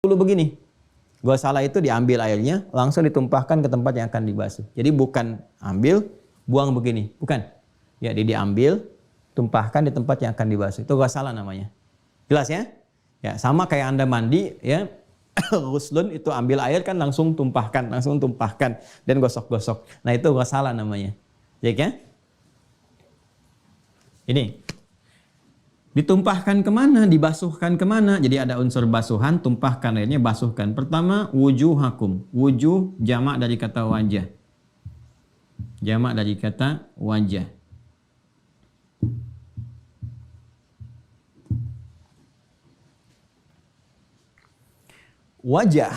Dulu begini. Ghassalah itu diambil airnya, langsung ditumpahkan ke tempat yang akan dibasuh. Jadi bukan ambil, buang begini. Bukan. Ya, diambil, tumpahkan di tempat yang akan dibasuh. Itu ghassalah namanya. Jelas ya? Ya, sama kayak Anda mandi, ya. Ghuslun itu ambil air kan langsung tumpahkan dan gosok-gosok. Nah, itu ghassalah namanya. Ya kan? Ini ditumpahkan kemana, dibasuhkan kemana. Jadi ada unsur basuhan, tumpahkan airnya, basuhkan. Pertama, wujuhakum. Wujuh jamak dari kata wajah. Jamak dari kata wajah. Wajah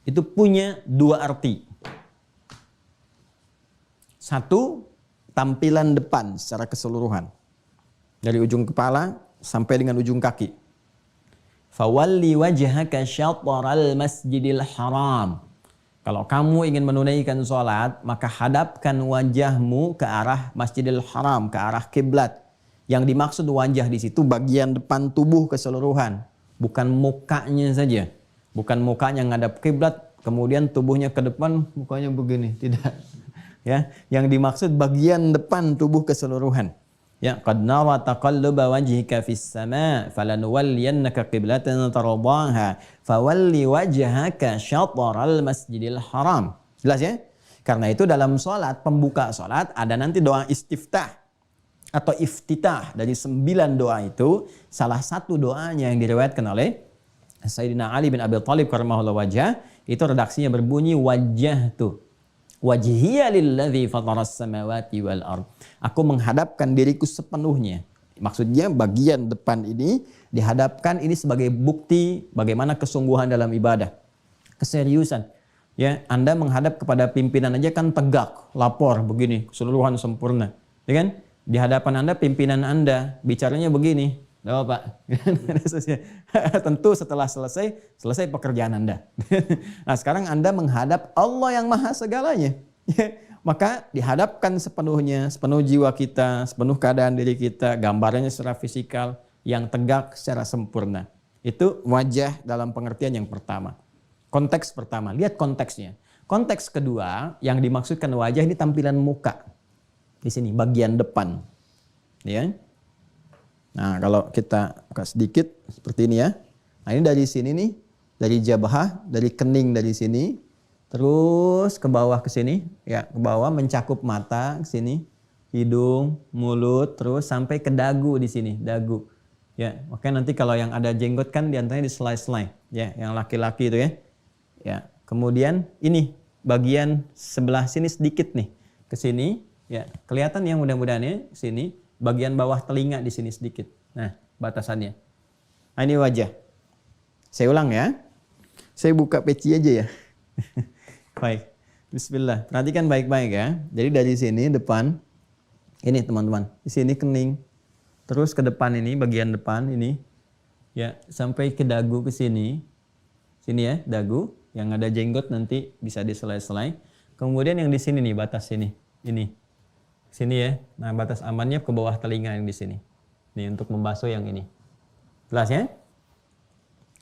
itu punya dua arti. Satu, tampilan depan secara keseluruhan. Dari ujung kepala sampai dengan ujung kaki. Fawalli wajhaka syatral masjidil haram. Kalau kamu ingin menunaikan sholat, maka hadapkan wajahmu ke arah Masjidil Haram, ke arah kiblat. Yang dimaksud wajah di situ bagian depan tubuh keseluruhan, bukan mukanya saja. Bukan mukanya ngadap kiblat, kemudian tubuhnya ke depan, mukanya begini, tidak. Ya, yang dimaksud bagian depan tubuh keseluruhan. Ya, qad nara taqalluba wajhika fis sama' falanuwalliyannaka qiblatan tardaha fawalli wajhaka syatral masjidil haram. Jelas ya? Karena itu dalam salat, pembuka salat ada nanti doa istiftah atau iftitah. Dari 9 doa itu, salah satu doanya yang diriwayatkan oleh Sayyidina Ali bin Abi Thalib karramahullah wajah, itu redaksinya berbunyi wajjahtu wajhiya lilladzi fataras samawati wal ard. Aku menghadapkan diriku sepenuhnya. Maksudnya bagian depan ini dihadapkan ini sebagai bukti bagaimana kesungguhan dalam ibadah. Keseriusan. Ya, Anda menghadap kepada pimpinan aja kan tegak, lapor begini, keseluruhan sempurna. Ya kan? Di hadapan Anda pimpinan Anda bicaranya begini. Loh, Pak. Tentu setelah selesai pekerjaan Anda. Nah, sekarang Anda menghadap Allah yang maha segalanya. Maka dihadapkan sepenuhnya, sepenuh jiwa kita, sepenuh keadaan diri kita, gambarannya secara fisikal, yang tegak secara sempurna. Itu wajah dalam pengertian yang pertama. Konteks pertama, lihat konteksnya. Konteks kedua, yang dimaksudkan wajah ini tampilan muka. Di sini, bagian depan. Ya. Nah, kalau kita buka sedikit seperti ini ya. Nah, ini dari sini nih, dari jabhah, dari kening dari sini, terus ke bawah ke sini, ya, ke bawah mencakup mata ke sini, hidung, mulut, terus sampai ke dagu di sini, dagu. Ya, makanya nanti kalau yang ada jenggot kan diantaranya di selai-selai, ya, yang laki-laki itu ya. Ya, kemudian ini bagian sebelah sini sedikit nih, ke sini, ya, kelihatan yang mudah-mudahannya ke sini. Bagian bawah telinga di sini sedikit. Nah, batasannya. Nah, ini wajah. Saya ulang ya. Saya buka peci aja ya. Baik. Bismillah. Perhatikan baik-baik ya. Jadi dari sini depan. Ini teman-teman. Di sini kening. Terus ke depan ini, bagian depan ini. Ya, sampai ke dagu ke sini. Sini ya, dagu. Yang ada jenggot nanti bisa diselai-selai. Kemudian yang di sini nih, batas sini. Ini. Sini ya. Nah, batas amannya ke bawah telinga yang di sini. Nih untuk membasuh yang ini. Jelas ya?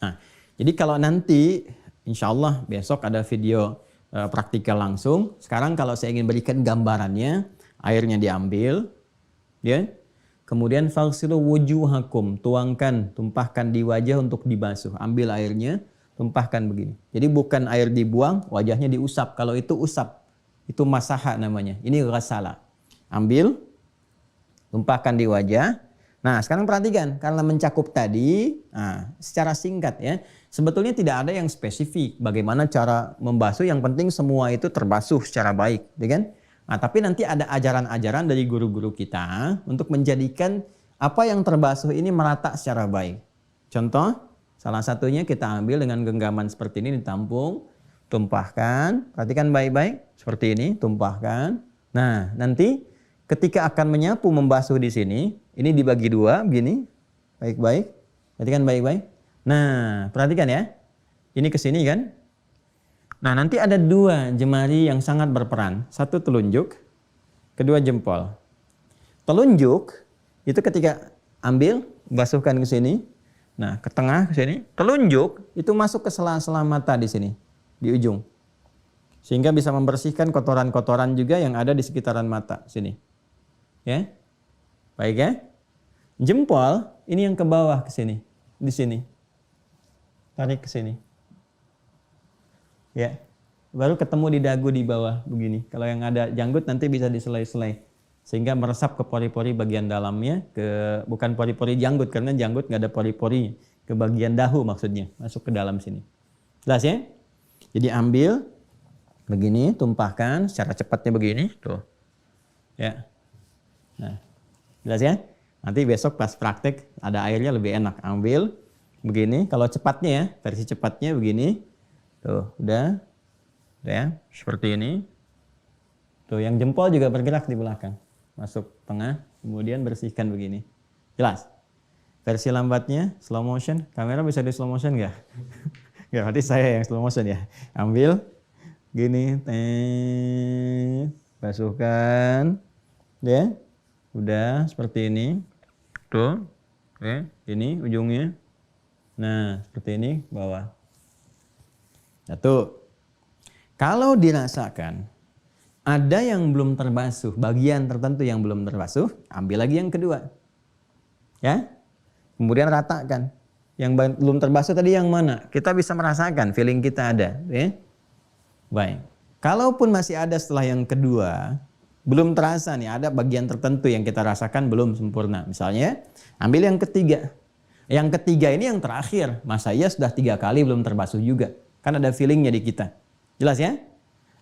Nah, jadi kalau nanti insya Allah besok ada video praktikal langsung. Sekarang kalau saya ingin berikan gambarannya, airnya diambil, ya. Kemudian faghsilu wujuhakum, tuangkan, tumpahkan di wajah untuk dibasuh. Ambil airnya, tumpahkan begini. Jadi bukan air dibuang, wajahnya diusap. Kalau itu usap, itu masaha namanya. Ini ghassalah. Ambil, tumpahkan di wajah. Nah, sekarang perhatikan, karena mencakup tadi, nah, secara singkat ya, sebetulnya tidak ada yang spesifik bagaimana cara membasuh, yang penting semua itu terbasuh secara baik, ya kan? Nah, tapi nanti ada ajaran-ajaran dari guru-guru kita untuk menjadikan apa yang terbasuh ini merata secara baik. Contoh, salah satunya kita ambil dengan genggaman seperti ini, ditampung, tumpahkan, perhatikan baik-baik, seperti ini, tumpahkan. Nah, nanti ketika akan menyapu membasuh di sini, ini dibagi dua begini. Baik-baik. Perhatikan baik-baik. Nah, perhatikan ya. Ini ke sini kan? Nah, nanti ada dua jemari yang sangat berperan. Satu telunjuk, kedua jempol. Telunjuk itu ketika ambil, basuhkan ke sini. Nah, ke tengah ke sini, telunjuk itu masuk ke sela-sela mata di sini, di ujung. Sehingga bisa membersihkan kotoran-kotoran juga yang ada di sekitaran mata sini. Ya. Baik ya? Jempol ini yang ke bawah ke sini, di sini. Tarik ke sini. Ya. Baru ketemu di dagu di bawah begini. Kalau yang ada janggut nanti bisa diselai-selai. Sehingga meresap ke pori-pori bagian dalamnya, bukan pori-pori janggut karena janggut nggak ada pori-pori, ke bagian dahu maksudnya, masuk ke dalam sini. Jelas ya? Jadi ambil begini, tumpahkan secara cepatnya begini, tuh. Ya. Nah, jelas ya? Nanti besok pas praktek ada airnya lebih enak. Ambil begini, kalau cepatnya ya, versi cepatnya begini. Tuh, udah ya, seperti ini. Tuh, yang jempol juga bergerak di belakang. Masuk tengah, kemudian bersihkan begini. Jelas? Versi lambatnya, slow motion. Kamera bisa di slow motion nggak? Nggak, berarti saya yang slow motion ya. Ambil, gini, basuhkan. Ya, udah seperti ini. Tuh, ya, ini ujungnya. Nah, seperti ini, bawah. Satu. Kalau dirasakan ada yang belum terbasuh, bagian tertentu yang belum terbasuh, ambil lagi yang kedua. Ya. Kemudian ratakan. Yang belum terbasuh tadi yang mana? Kita bisa merasakan, feeling kita ada, ya. Baik. Kalaupun masih ada setelah yang kedua, belum terasa nih, ada bagian tertentu yang kita rasakan belum sempurna. Misalnya, ambil yang ketiga. Yang ketiga ini yang terakhir. Mas saya sudah 3 kali belum terbasuh juga. Kan ada feelingnya di kita. Jelas ya?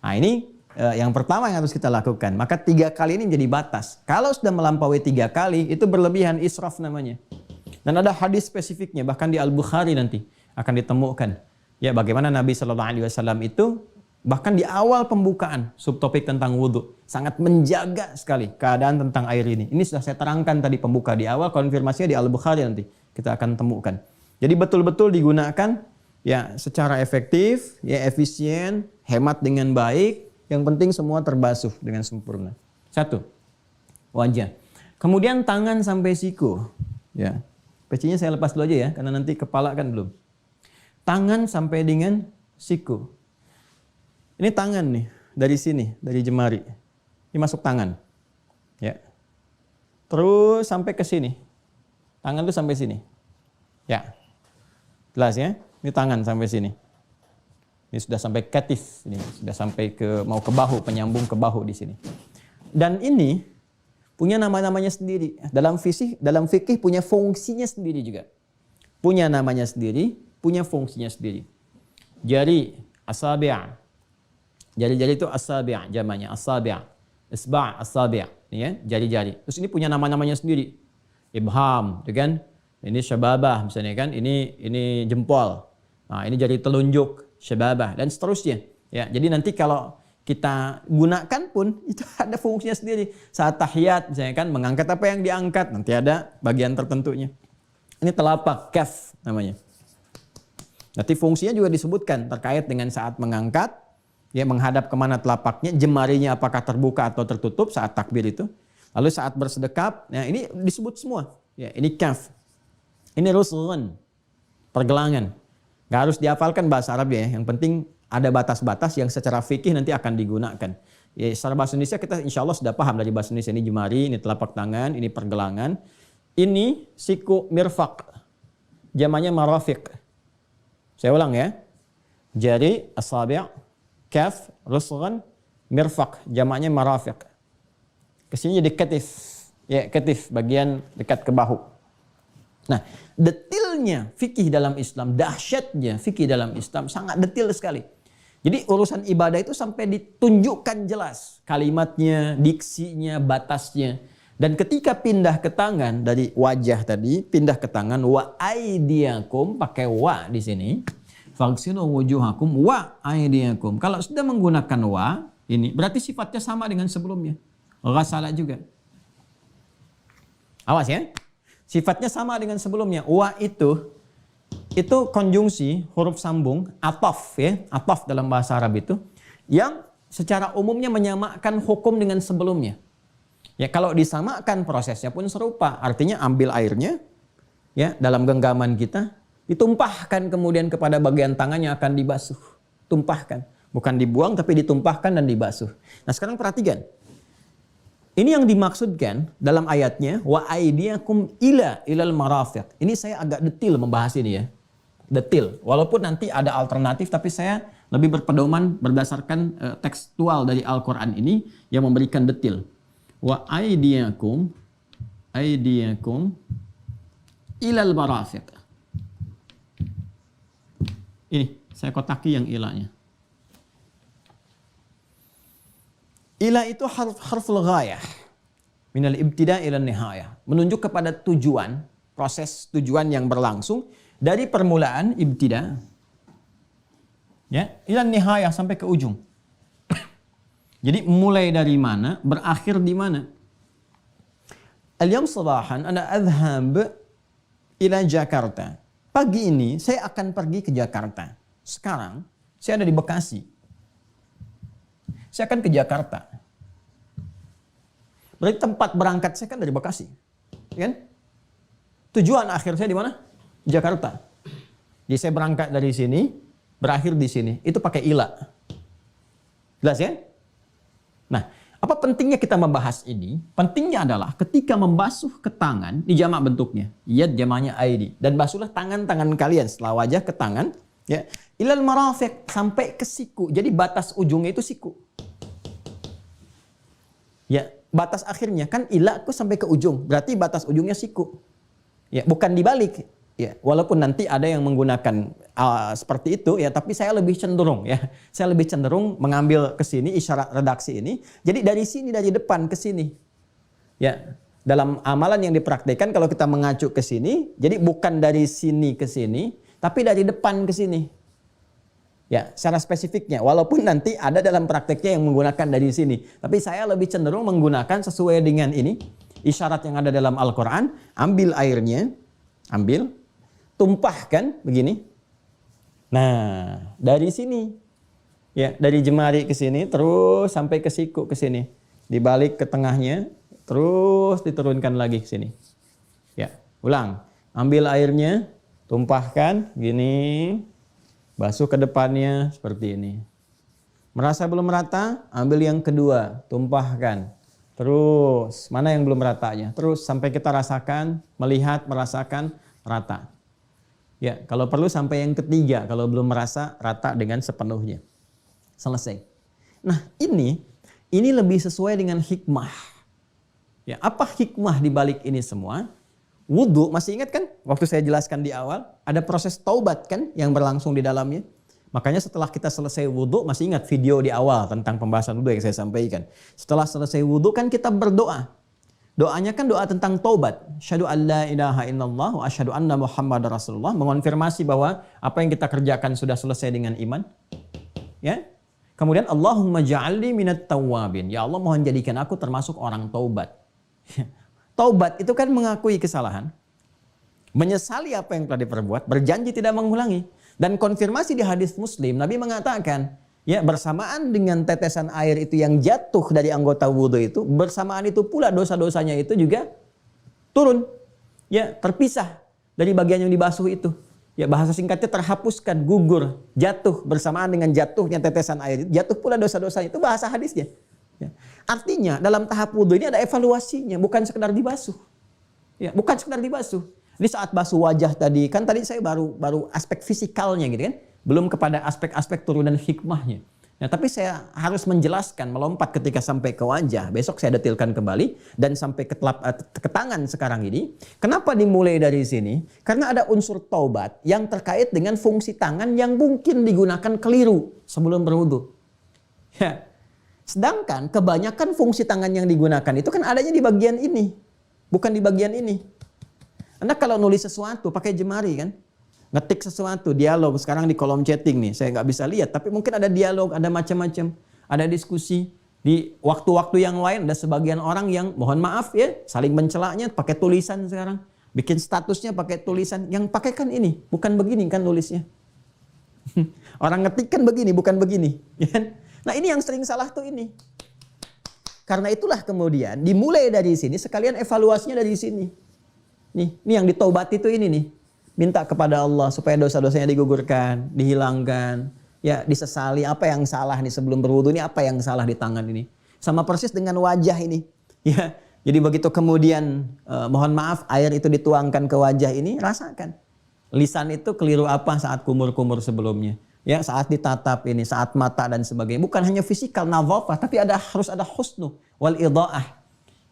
Nah ini yang pertama yang harus kita lakukan. Maka 3 kali ini menjadi batas. Kalau sudah melampaui 3 kali, itu berlebihan, israf namanya. Dan ada hadis spesifiknya, bahkan di Al-Bukhari nanti akan ditemukan. Ya, bagaimana Nabi SAW itu, bahkan di awal pembukaan subtopik tentang wudhu, sangat menjaga sekali keadaan tentang air ini. Ini sudah saya terangkan tadi pembuka di awal, konfirmasinya di Al-Bukhari nanti kita akan temukan. Jadi betul-betul digunakan ya secara efektif, ya efisien, hemat dengan baik. Yang penting semua terbasuh dengan sempurna. 1, wajah. Kemudian tangan sampai siku. Ya, pecinya saya lepas dulu aja ya, karena nanti kepala kan belum. Tangan sampai dengan siku. Ini tangan nih, dari sini, dari jemari. Ini masuk tangan. Ya. Terus sampai ke sini. Tangan tuh sampai sini. Ya. Jelas ya? Ini tangan sampai sini. Ini sudah sampai katif, ini sudah sampai mau ke bahu, penyambung ke bahu di sini. Dan ini punya nama-namanya sendiri. Dalam fikih punya fungsinya sendiri juga. Punya namanya sendiri, punya fungsinya sendiri. Jari, asabi'. Jari-jari itu asabi', jamannya asabi'. Isba' asabi', ya, jari-jari. Terus ini punya nama-namanya sendiri. Ibham, gitu kan? Ini syababah misalnya kan, ini jempol. Nah, ini jari telunjuk, syababah dan seterusnya. Ya, jadi nanti kalau kita gunakan pun itu ada fungsinya sendiri. Saat tahiyat misalnya kan, mengangkat apa yang diangkat, nanti ada bagian tertentunya. Ini telapak, kaf namanya. Nanti fungsinya juga disebutkan terkait dengan saat mengangkat, ya menghadap kemana telapaknya, jemarinya apakah terbuka atau tertutup saat takbir itu. Lalu saat bersedekap, nah ini disebut semua. Ya, ini kaf. Ini rusghun, pergelangan. Gak harus dihafalkan bahasa Arab ya, yang penting ada batas-batas yang secara fikih nanti akan digunakan. Ya, secara bahasa Indonesia kita insya Allah sudah paham dari bahasa Indonesia. Ini jemari, ini telapak tangan, ini pergelangan. Ini siku mirfaq, jamannya marafiq. Saya ulang ya. Jari, asabi', kaf, rusghun, mirfaq, jamaknya marafiq. Kesini jadi katif. Ya, katif, bagian dekat ke bahu. Nah, detailnya fikih dalam Islam, dahsyatnya fikih dalam Islam sangat detail sekali. Jadi urusan ibadah itu sampai ditunjukkan jelas kalimatnya, diksinya, batasnya. Dan ketika pindah ke tangan dari wajah tadi, pindah ke tangan wa aidiakum, pakai wa di sini. Faghsilu wujuhakum wa aidiakum. Kalau sudah menggunakan wa ini berarti sifatnya sama dengan sebelumnya. Ghasala juga. Awas ya. Sifatnya sama dengan sebelumnya. Wa itu konjungsi huruf sambung ataf ya, ataf dalam bahasa Arab itu yang secara umumnya menyamakan hukum dengan sebelumnya. Ya kalau disamakan prosesnya pun serupa. Artinya ambil airnya, ya dalam genggaman kita, ditumpahkan kemudian kepada bagian tangan yang akan dibasuh. Tumpahkan, bukan dibuang tapi ditumpahkan dan dibasuh. Nah, sekarang perhatikan. Ini yang dimaksudkan dalam ayatnya wa aydiyakum ilal marafiq. Ini saya agak detail membahas ini ya. Detail. Walaupun nanti ada alternatif tapi saya lebih berpedoman berdasarkan tekstual dari Al-Qur'an ini yang memberikan detail. Wa aydiyakum ilal marafiq. Ini saya kotaki yang ilahnya. Ila itu harful ghayah minal ibtida ila nihayah, menunjuk kepada tujuan, proses tujuan yang berlangsung dari permulaan ibtida ya ila nihayah sampai ke ujung. Jadi mulai dari mana, berakhir di mana. Al-yawm sabahan ana adhhab ila Jakarta. Pagi ini saya akan pergi ke Jakarta. Sekarang saya ada di Bekasi. Saya akan ke Jakarta. Berarti tempat berangkat saya kan dari Bekasi. Kan? Tujuan akhir saya di mana? Jakarta. Jadi saya berangkat dari sini, berakhir di sini. Itu pakai ila. Jelas ya? Nah, apa pentingnya kita membahas ini? Pentingnya adalah ketika membasuh ke tangan, di jamak bentuknya. Yad jamaknya aidi. Dan basuhlah tangan-tangan kalian setelah wajah ke tangan. Ya, ilal marafiq, sampai ke siku. Jadi batas ujungnya itu siku. Ya, batas akhirnya kan ilahku sampai ke ujung. Berarti batas ujungnya siku. Ya, bukan dibalik. Ya, walaupun nanti ada yang menggunakan seperti itu ya, tapi saya lebih cenderung ya. Saya lebih cenderung mengambil ke sini isyarat redaksi ini. Jadi dari sini, dari depan ke sini. Ya, dalam amalan yang dipraktikkan kalau kita mengacu ke sini, jadi bukan dari sini ke sini, tapi dari depan ke sini. Ya, secara spesifiknya. Walaupun nanti ada dalam prakteknya yang menggunakan dari sini. Tapi saya lebih cenderung menggunakan sesuai dengan ini. Isyarat yang ada dalam Al-Quran. Ambil airnya. Ambil. Tumpahkan. Begini. Nah, dari sini. Ya, dari jemari ke sini. Terus sampai ke siku ke sini. Dibalik ke tengahnya. Terus diturunkan lagi ke sini. Ya, ulang. Ambil airnya. Tumpahkan. Gini. Basuh ke depannya seperti ini. Merasa belum rata? Ambil yang kedua, tumpahkan. Terus, mana yang belum ratanya? Terus sampai kita rasakan, melihat, merasakan rata. Ya, kalau perlu sampai yang ketiga, kalau belum merasa rata dengan sepenuhnya. Selesai. Nah, ini lebih sesuai dengan hikmah. Ya, apa hikmah di balik ini semua? Wudhu, masih ingat kan? Waktu saya jelaskan di awal, ada proses taubat kan yang berlangsung di dalamnya. Makanya setelah kita selesai wudhu, masih ingat video di awal tentang pembahasan wudhu yang saya sampaikan. Setelah selesai wudhu kan kita berdoa. Doanya kan doa tentang taubat. Asyhadu an la ilaha illallah wa asyhadu anna Muhammadar Rasulullah. Mengonfirmasi bahwa apa yang kita kerjakan sudah selesai dengan iman. Ya. Kemudian Allahumma ja'alni minat tawwabin. Ya Allah, mohon jadikan aku termasuk orang taubat. Taubat itu kan mengakui kesalahan, menyesali apa yang telah diperbuat, berjanji tidak mengulangi. Dan konfirmasi di hadis Muslim, Nabi mengatakan, ya bersamaan dengan tetesan air itu yang jatuh dari anggota wudhu itu, bersamaan itu pula dosa-dosanya itu juga turun, ya terpisah dari bagian yang dibasuh itu. Ya bahasa singkatnya terhapuskan, gugur, jatuh bersamaan dengan jatuhnya tetesan air itu, jatuh pula dosa-dosanya. Itu bahasa hadisnya. Ya. Artinya dalam tahap wudhu ini ada evaluasinya, bukan sekedar dibasuh. Ya, bukan sekedar dibasuh. Ini saat basuh wajah tadi, kan tadi saya baru aspek fisikalnya gitu kan, belum kepada aspek-aspek turunan hikmahnya. Nah, tapi saya harus menjelaskan, melompat ketika sampai ke wajah. Besok saya detilkan kembali dan sampai ke tangan sekarang ini. Kenapa dimulai dari sini? Karena ada unsur taubat yang terkait dengan fungsi tangan yang mungkin digunakan keliru sebelum berwudu. Ya. Sedangkan kebanyakan fungsi tangan yang digunakan itu kan adanya di bagian ini, bukan di bagian ini. Anda kalau nulis sesuatu pakai jemari kan, ngetik sesuatu, dialog sekarang di kolom chatting nih, saya nggak bisa lihat, tapi mungkin ada dialog, ada macam-macam, ada diskusi. Di waktu-waktu yang lain ada sebagian orang yang mohon maaf ya, saling mencelaknya pakai tulisan sekarang, bikin statusnya pakai tulisan, yang pakai kan ini, bukan begini kan nulisnya. Orang ngetik kan begini, bukan begini, ya kan? Nah ini yang sering salah tuh ini. Karena itulah kemudian dimulai dari sini, sekalian evaluasinya dari sini. Ini yang ditaubati itu ini nih. Minta kepada Allah supaya dosa-dosanya digugurkan, dihilangkan, ya disesali apa yang salah nih sebelum berwudu ini, apa yang salah di tangan ini. Sama persis dengan wajah ini. Ya, jadi begitu kemudian mohon maaf air itu dituangkan ke wajah ini, rasakan. Lisan itu keliru apa saat kumur-kumur sebelumnya. Ya, saat ditatap ini, saat mata dan sebagainya. Bukan hanya fisikal, nadhafah, tapi harus ada husnu wal idha'ah.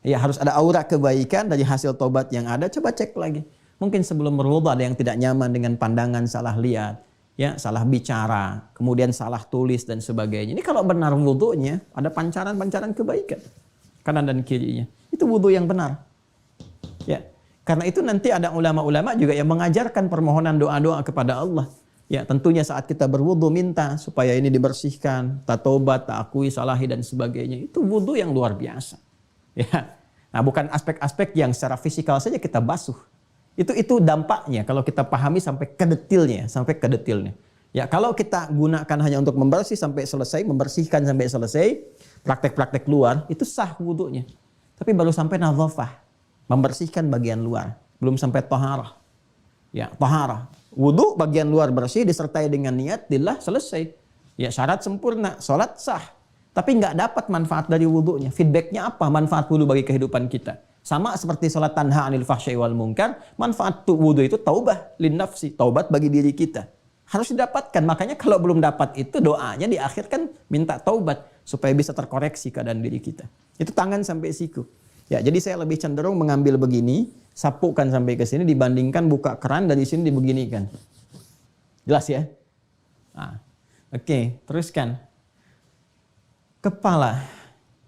Ya, harus ada aura kebaikan dari hasil tobat yang ada. Coba cek lagi. Mungkin sebelum berwudu ada yang tidak nyaman dengan pandangan, salah lihat, ya, salah bicara, kemudian salah tulis dan sebagainya. Ini kalau benar wudunya, ada pancaran-pancaran kebaikan kanan dan kirinya. Itu wudu yang benar. Ya. Karena itu nanti ada ulama-ulama juga yang mengajarkan permohonan doa-doa kepada Allah. Ya, tentunya saat kita berwudu minta supaya ini dibersihkan, tak tobat, tak akui salahi dan sebagainya. Itu wudu yang luar biasa. Ya. Nah, bukan aspek-aspek yang secara fisikal saja kita basuh. Itu dampaknya kalau kita pahami sampai ke detailnya, Ya, kalau kita gunakan hanya untuk membersih sampai selesai, membersihkan sampai selesai, praktek-praktek luar, itu sah wudunya. Tapi baru sampai nadhafah, membersihkan bagian luar, belum sampai taharah. Ya, taharah. Wudu bagian luar bersih disertai dengan niat, lillah, selesai. Ya, syarat sempurna, salat sah. Tapi nggak dapat manfaat dari wudunya. Feedbacknya apa? Manfaat wudu bagi kehidupan kita. Sama seperti salat tanha anil fahsya'i wal munkar, manfaat wudu itu taubah lin nafsi, taubat bagi diri kita. Harus didapatkan. Makanya kalau belum dapat itu doanya di akhir kan minta taubat supaya bisa terkoreksi keadaan diri kita. Itu tangan sampai siku. Ya, jadi saya lebih cenderung mengambil begini, sapukan sampai ke sini dibandingkan buka keran dari sini dibeginikan. Jelas ya? Nah, oke, teruskan. Kepala,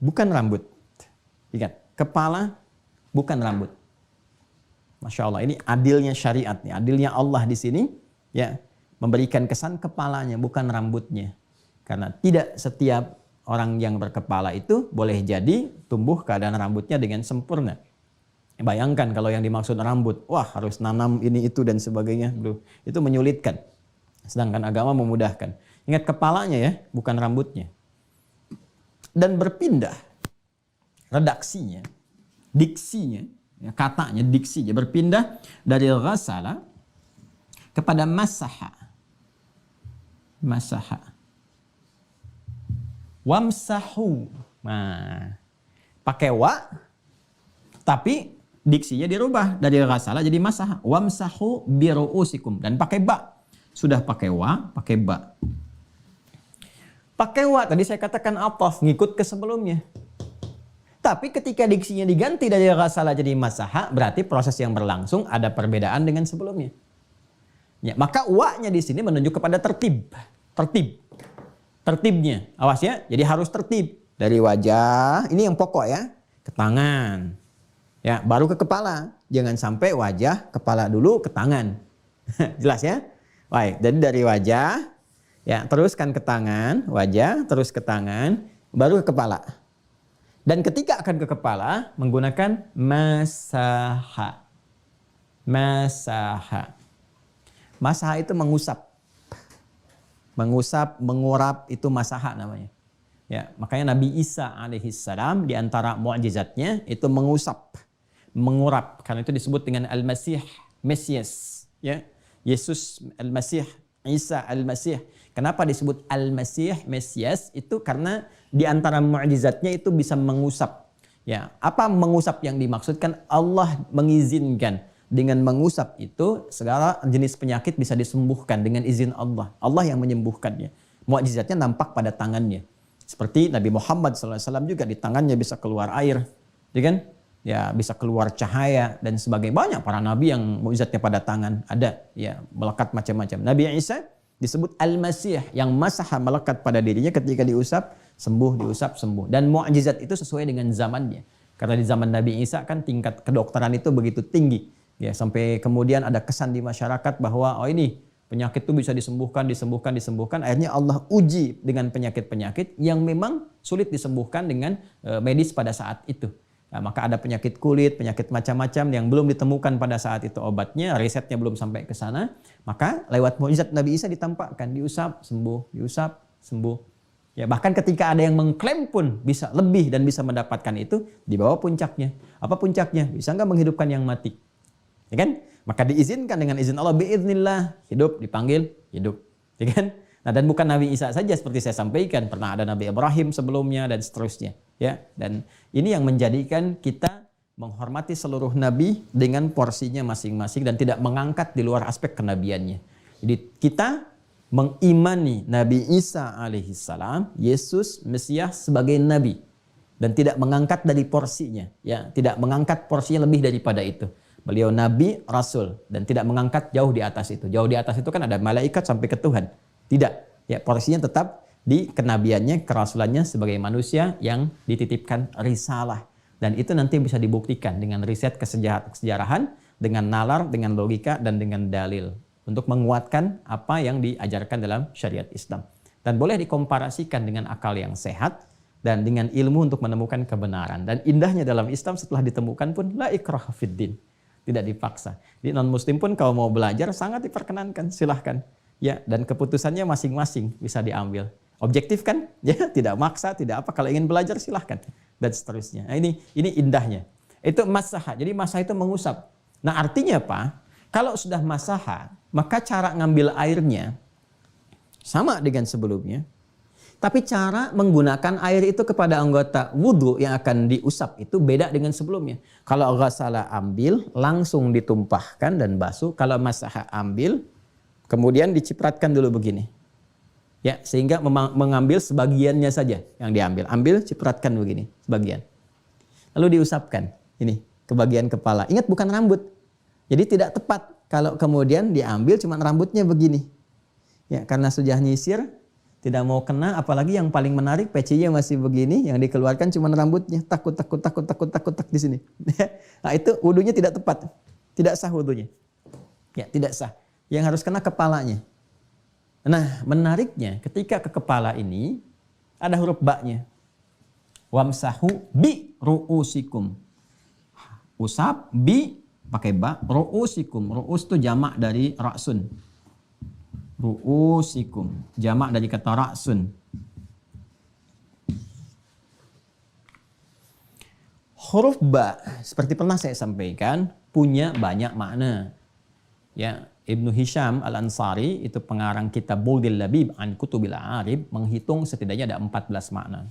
bukan rambut. Ingat, kepala bukan rambut. Masya Allah, ini adilnya syariat nih, adilnya Allah di sini, ya, memberikan kesan kepalanya bukan rambutnya. Karena tidak setiap orang yang berkepala itu boleh jadi tumbuh keadaan rambutnya dengan sempurna. Bayangkan kalau yang dimaksud rambut, wah harus nanam ini itu dan sebagainya, bro. Itu menyulitkan. Sedangkan agama memudahkan. Ingat kepalanya ya, bukan rambutnya. Dan berpindah redaksinya, diksinya, ya, katanya, diksinya berpindah dari ghasala kepada masaha. Masaha. Wamsahu. Nah, pakai wa, tapi diksinya dirubah dari ghasala jadi masaha. Wamsahu biru'usikum. Dan pakai ba. Sudah pakai wa, pakai ba. Pakai wa, tadi saya katakan ataf, ngikut ke sebelumnya. Tapi ketika diksinya diganti dari ghasala jadi masaha, berarti proses yang berlangsung ada perbedaan dengan sebelumnya. Ya, maka wa-nya di sini menunjuk kepada tertib. Tertibnya, awas ya, jadi harus tertib. Dari wajah, ini yang pokok ya, ke tangan. Ya, baru ke kepala. Jangan sampai wajah, kepala dulu, ke tangan. Jelas ya? Baik, jadi dari wajah, ya, teruskan ke tangan, wajah, terus ke tangan, baru ke kepala. Dan ketika akan ke kepala, menggunakan masaha. Masaha. Masaha itu mengusap. Mengusap, mengurap, itu masaha namanya. Ya, makanya Nabi Isa alaihissalam di antara mu'jizatnya itu mengusap, mengurap. Karena itu disebut dengan Al-Masih, Mesias. Ya, Yesus Al-Masih, Isa Al-Masih. Kenapa disebut Al-Masih, Mesias? Itu karena di antara mu'jizatnya itu bisa mengusap. Ya, apa mengusap yang dimaksudkan? Allah mengizinkan dengan mengusap itu segala jenis penyakit bisa disembuhkan dengan izin Allah. Allah yang menyembuhkannya. Mu'jizatnya nampak pada tangannya. Seperti Nabi Muhammad SAW juga di tangannya bisa keluar air, ya kan? Ya, bisa keluar cahaya dan sebagainya. Banyak para nabi yang mukjizatnya pada tangan ada, ya, melekat macam-macam. Nabi Isa disebut Al-Masih yang masaha melekat pada dirinya ketika diusap sembuh, diusap sembuh. Dan mukjizat itu sesuai dengan zamannya. Karena di zaman Nabi Isa kan tingkat kedokteran itu begitu tinggi. Ya, sampai kemudian ada kesan di masyarakat bahwa oh ini penyakit itu bisa disembuhkan. Akhirnya Allah uji dengan penyakit-penyakit yang memang sulit disembuhkan dengan medis pada saat itu. Nah, maka ada penyakit kulit, penyakit macam-macam yang belum ditemukan pada saat itu obatnya, risetnya belum sampai ke sana. Maka lewat mukjizat Nabi Isa ditampakkan, diusap, sembuh, diusap, sembuh. Ya, bahkan ketika ada yang mengklaim pun bisa lebih dan bisa mendapatkan itu, di bawah puncaknya. Apa puncaknya? Bisa nggak menghidupkan yang mati? Ya kan? Maka diizinkan dengan izin Allah, biiznillah, hidup, dipanggil, hidup. Ya kan? Nah, dan bukan Nabi Isa saja seperti saya sampaikan, pernah ada Nabi Ibrahim sebelumnya dan seterusnya, ya. Dan ini yang menjadikan kita menghormati seluruh nabi dengan porsinya masing-masing dan tidak mengangkat di luar aspek kenabiannya. Jadi kita mengimani Nabi Isa alaihissalam, Yesus Mesias sebagai nabi dan tidak mengangkat dari porsinya, ya, tidak mengangkat porsinya lebih daripada itu. Beliau nabi, rasul dan tidak mengangkat jauh di atas itu. Jauh di atas itu kan ada malaikat sampai ke Tuhan. Tidak, ya, porsinya tetap di kenabiannya, kerasulannya sebagai manusia yang dititipkan risalah. Dan itu nanti bisa dibuktikan dengan riset kesejarahan, dengan nalar, dengan logika, dan dengan dalil. Untuk menguatkan apa yang diajarkan dalam syariat Islam. Dan boleh dikomparasikan dengan akal yang sehat, dan dengan ilmu untuk menemukan kebenaran. Dan indahnya dalam Islam setelah ditemukan pun, la ikraha fiddin. Tidak dipaksa. Jadi non-muslim pun kalau mau belajar sangat diperkenankan, silahkan. Ya, dan keputusannya masing-masing bisa diambil. Objektif kan? Ya, tidak maksa, tidak apa. Kalau ingin belajar silahkan dan seterusnya. Nah, ini indahnya. Itu masaha. Jadi masaha itu mengusap. Nah, artinya apa? Kalau sudah masaha, maka cara ngambil airnya sama dengan sebelumnya. Tapi cara menggunakan air itu kepada anggota wudhu yang akan diusap itu beda dengan sebelumnya. Kalau ghasalah ambil, langsung ditumpahkan dan basuh. Kalau masaha ambil, kemudian dicipratkan dulu begini. Ya, sehingga mengambil sebagiannya saja yang diambil. Ambil, cipratkan begini, sebagian. Lalu diusapkan, ini, ke bagian kepala. Ingat bukan rambut. Jadi tidak tepat kalau kemudian diambil cuma rambutnya begini. Ya, karena sudah nyisir, tidak mau kena, apalagi yang paling menarik pecinya masih begini, yang dikeluarkan cuma rambutnya. Takut di sini. Nah, itu wudunya tidak tepat. Tidak sah wudunya. Ya, tidak sah. Yang harus kena kepalanya. Nah, menariknya ketika ke kepala ini ada huruf ba-nya. Wamsahu bi ru'usikum. Usap bi pakai ba, ru'usikum. Ru'us itu jamak dari ra'sun. Ru'usikum, jamak dari kata ra'sun. Huruf ba seperti pernah saya sampaikan punya banyak makna. Ya, Ibnu Hisham Al-Ansari itu pengarang kitab Bughdil Labib an Kutubil Arib menghitung setidaknya ada 14 makna.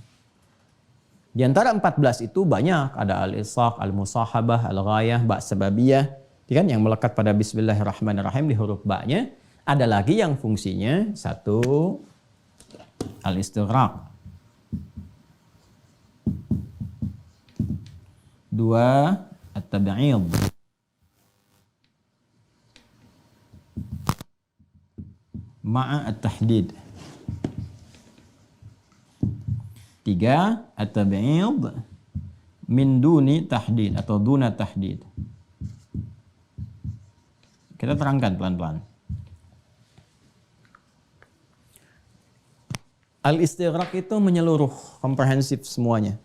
Di antara 14 itu banyak, ada al-isaq, al-musahabah, al-ghayah, ba' sababiyah, kan yang melekat pada bismillahirrahmanirrahim di huruf ba-nya. Ada lagi yang fungsinya satu al-istighraq, dua at-tab'id, ma'a at-tahdid. 3 at-tab'id min duni tahdid atau duna tahdid. Kita terangkan pelan-pelan. Al-istighraq itu menyeluruh, komprehensif semuanya.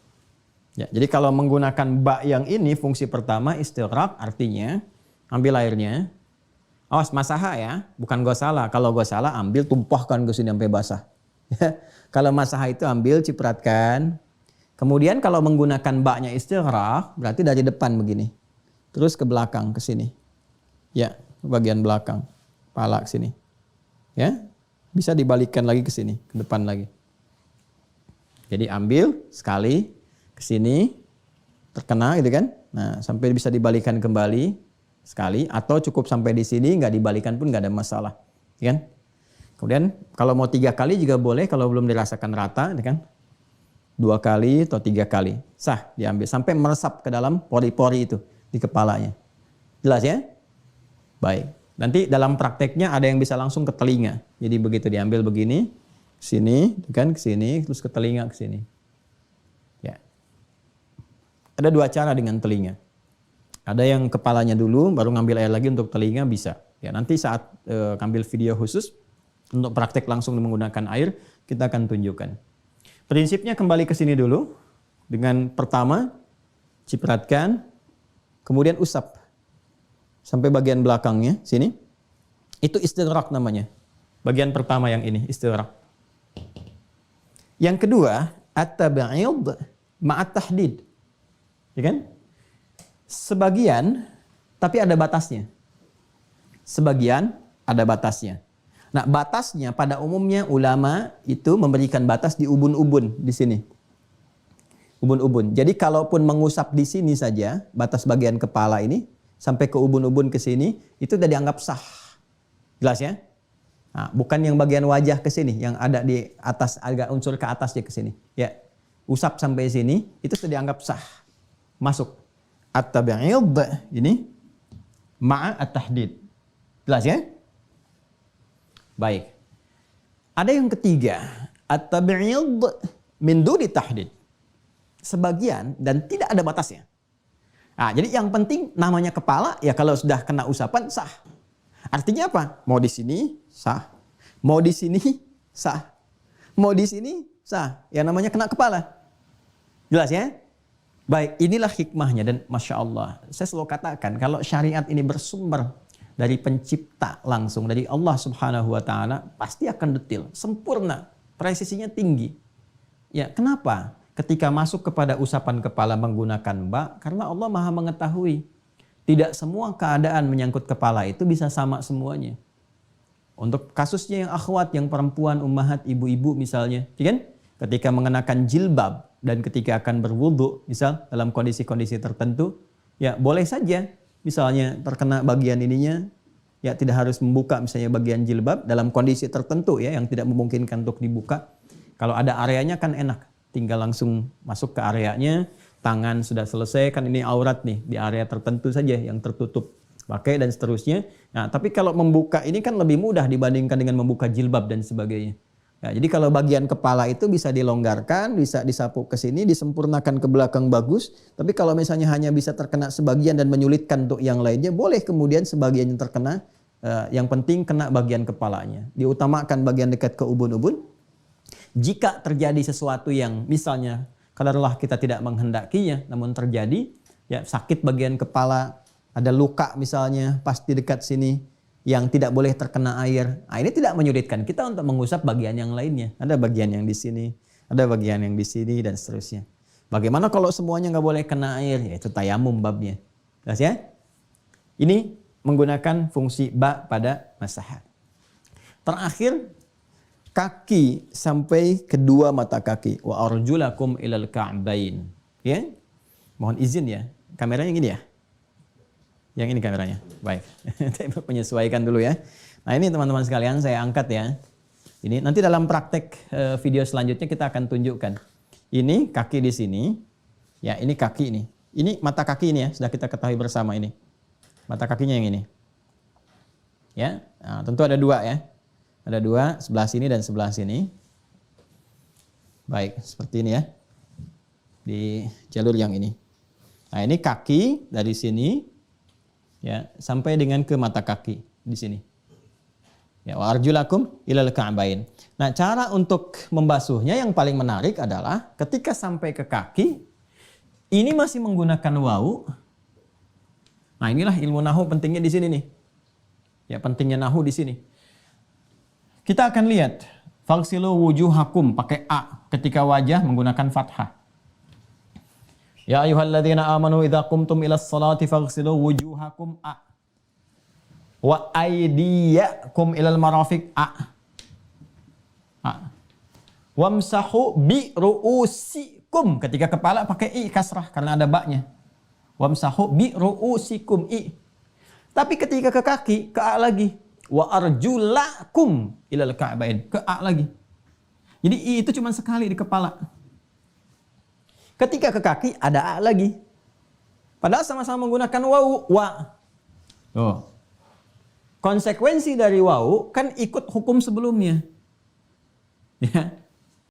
Ya, jadi kalau menggunakan ba yang ini fungsi pertama istighraq artinya ambil airnya. Awas masaha ya, bukan ghasalah. Kalau ghasalah ambil tumpahkan ke sini sampai basah. Kalau masaha itu ambil cipratkan. Kemudian kalau menggunakan ba-nya istighraq berarti dari depan begini. Terus ke belakang ke sini. Ya, ke bagian belakang. Kepala ke sini. Ya. Bisa dibalikkan lagi ke sini, ke depan lagi. Jadi ambil sekali ke sini terkena gitu kan. Nah, sampai bisa dibalikan kembali sekali atau cukup sampai di sini nggak dibalikan pun nggak ada masalah, kan? Kemudian kalau mau 3 kali juga boleh kalau belum dirasakan rata, kan? 2 kali atau 3 kali sah diambil sampai meresap ke dalam pori-pori itu di kepalanya. Jelas ya? Baik. Nanti dalam prakteknya ada yang bisa langsung ke telinga. Jadi begitu diambil begini, sini, kan, ke sini, terus ke telinga ke sini. Ya. Ada 2 cara dengan telinga. Ada yang kepalanya dulu, baru ngambil air lagi untuk telinga bisa. Ya, nanti saat ngambil video khusus untuk praktek langsung menggunakan air, kita akan tunjukkan. Prinsipnya kembali ke sini dulu. Dengan pertama cipratkan, kemudian usap sampai bagian belakangnya sini. Itu istighraq namanya. Bagian pertama yang ini istighraq. Yang kedua at-tab'id ma'at tahdid. Ya kan? Sebagian tapi ada batasnya. Sebagian ada batasnya. Nah, batasnya pada umumnya ulama itu memberikan batas di ubun-ubun di sini. Ubun-ubun. Jadi kalaupun mengusap di sini saja, batas bagian kepala ini sampai ke ubun-ubun ke sini, itu sudah dianggap sah. Jelas ya? Nah, bukan yang bagian wajah ke sini, yang ada di atas, agak unsur ke atasnya ke sini. Ya, usap sampai sini, itu sudah dianggap sah. Masuk. At-tabi'id ini ma'a at-tahdid. Jelas ya? Baik. Ada yang ketiga, at-tabi'id min duni tahdid. Sebagian dan tidak ada batasnya. Nah, jadi yang penting namanya kepala, ya kalau sudah kena usapan sah. Artinya apa? Mau di sini sah. Mau di sini sah. Mau di sini sah. Ya namanya kena kepala. Jelas ya? Baik, inilah hikmahnya dan Masya Allah. Saya selalu katakan kalau syariat ini bersumber dari pencipta langsung, dari Allah Subhanahu wa Ta'ala, pasti akan detail, sempurna, presisinya tinggi. Ya, kenapa? Ketika masuk kepada usapan kepala menggunakan ba, karena Allah Maha mengetahui. Tidak semua keadaan menyangkut kepala itu bisa sama semuanya. Untuk kasusnya yang akhwat, yang perempuan, ummahat, ibu-ibu misalnya, ya kan? Ketika mengenakan jilbab dan ketika akan berwudu, misal dalam kondisi-kondisi tertentu, ya boleh saja misalnya terkena bagian ininya, ya tidak harus membuka misalnya bagian jilbab dalam kondisi tertentu ya yang tidak memungkinkan untuk dibuka. Kalau ada areanya kan enak. Tinggal langsung masuk ke areanya, tangan sudah selesai, kan ini aurat nih, di area tertentu saja yang tertutup, pakai dan seterusnya. Nah, tapi kalau membuka ini kan lebih mudah dibandingkan dengan membuka jilbab dan sebagainya. Ya, jadi kalau bagian kepala itu bisa dilonggarkan, bisa disapu ke sini, disempurnakan ke belakang bagus. Tapi kalau misalnya hanya bisa terkena sebagian dan menyulitkan untuk yang lainnya, boleh kemudian sebagian yang terkena, yang penting kena bagian kepalanya. Diutamakan bagian dekat ke ubun-ubun. Jika terjadi sesuatu yang misalnya kadarullah kita tidak menghendakinya namun terjadi, ya sakit bagian kepala, ada luka misalnya pas di dekat sini yang tidak boleh terkena air. Nah, ini tidak menyulitkan kita untuk mengusap bagian yang lainnya. Ada bagian yang di sini, ada bagian yang di sini dan seterusnya. Bagaimana kalau semuanya nggak boleh kena air? Ya itu tayamum babnya. Jelas ya? Ini menggunakan fungsi ba pada masahat. Terakhir, kaki sampai kedua mata kaki. Wa arjulakum ilal ka'bain. Ya? Mohon izin ya. Kameranya yang ini ya? Yang ini kameranya. Baik. Menyesuaikan dulu ya. Nah, ini teman-teman sekalian saya angkat ya. Ini nanti dalam praktek video selanjutnya kita akan tunjukkan. Ini kaki di sini. Ya, ini kaki ini. Ini mata kaki ini ya, sudah kita ketahui bersama ini. Mata kakinya yang ini. Ya. Nah, tentu ada dua ya. Ada dua, sebelah sini dan sebelah sini. Baik, seperti ini ya. Di jalur yang ini. Nah, ini kaki dari sini ya sampai dengan ke mata kaki di sini. Ya, wa arjulakum ilal ka'bain. Nah, cara untuk membasuhnya yang paling menarik adalah ketika sampai ke kaki ini masih menggunakan wau. Nah, inilah ilmu nahu pentingnya di sini nih. Ya, pentingnya nahu di sini. Kita akan lihat faghsilu wujuhakum pakai a, ketika wajah menggunakan fathah. Ya ayyuhalladzina amanu idza qumtum ilas salati faghsilu wujuhakum a. Wa aydiyakum ilal marafiq a. A. Wamsahu bi ru'usikum, ketika kepala pakai i kasrah karena ada ba-nya. Wamsahu bi ru'usikum i. Tapi ketika ke kaki ke a lagi. Wa arjulakum ilal ka'bain, ke a lagi. Jadi i itu cuma sekali di kepala. Ketika ke kaki ada a lagi. Padahal sama-sama menggunakan wawu, wa. Tuh. Konsekuensi dari wawu kan ikut hukum sebelumnya. Ya.